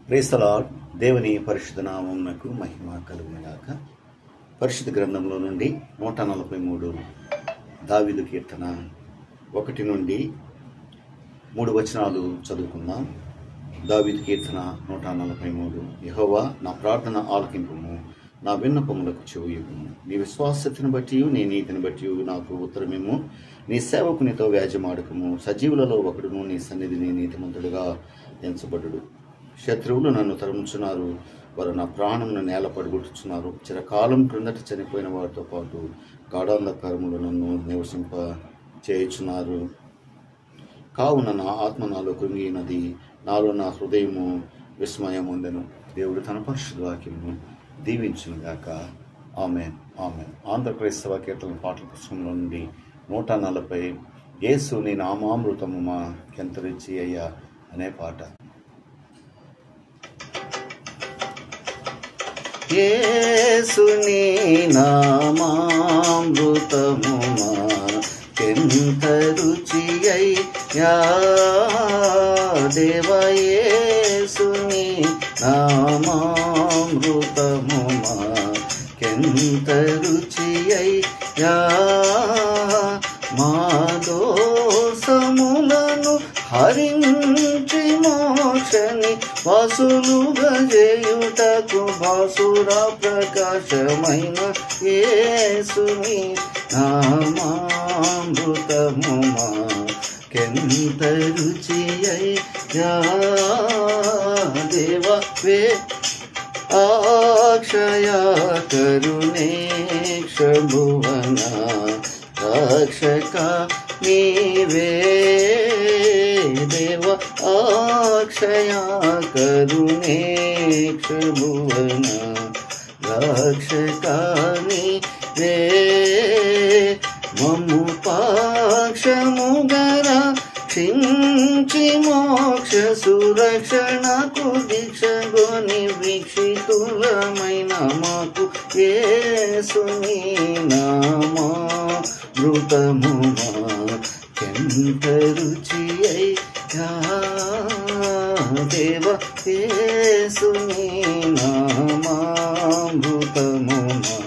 Praise the lord. దేవుని పరిశుద్ధ నామమునకు మహిమ కలుగునుగాక. పరిశుద్ధ గ్రంథంలో నుండి 143 దావీదు కీర్తన 1 నుండి 3 వచనాలు చదువుకుందాం. దావీదు కీర్తన 143. యెహోవా, నా ప్రార్థన ఆలకింపుము, నా విన్నపములకు చెవియొగ్గుము. నీ విశ్వాసతను బట్టి నీ నీతిని బట్టి నాకు ఉత్తరమిమ్ము. నీ సేవకునితో వ్యాజ్యమాడకము. సజీవులలో ఒకడును నీ సన్నిధిని నీతిమంతుడుగా ఎంచబడుడు. శత్రువులు నన్ను తరుముచున్నారు, వారు నా ప్రాణమును నేల పడగొట్టుచున్నారు. చిరకాలం క్రిందట చనిపోయిన వారితో పాటు గాఢాంధకారములు నన్ను నివసింప చేయుచున్నారు. కావున నా ఆత్మ నాలో కృంగినది, నాలో నా హృదయము విస్మయం ఉండెను. దేవుడు తన పరిశుద్ధ వాక్యమును దీవించునుగాక. ఆమేన్, ఆమేన్. ఆంధ్రప్రదేశ్ సభ కీర్తన పాటల పుస్తకంలో నుండి 140 యేసు నీ నామామృతము మా కెంత రుచి అయ్యా అనే పాట. యేసు నీ నామామృతము మా కెంత రుచి అయ్యా, దేవ యేసు నీ నామామృతము మా కెంత రుచి అయ్యా. మా దోషములను హరించి మోక్షని వాసులుగా చేయుటకు భాసురా ప్రకాశమైన యేసుని నామామృతము మా కెంత రుచి అయ్యా, దేవ వే అక్షయ కరుణేక్ష భువన రక్షక నీవే, దేవ అక్షయ కరుణేక్ష భువన రక్షక నీవే. మమ్ము పాక్షముగరా క్షించి మోక్ష సురక్షణకు దీక్షగొని వీక్షితులమైన మాకు యేసుని నామామృతము మా కెంత రుచి అయ్యా, దేవ యేసుని నామామృతము మా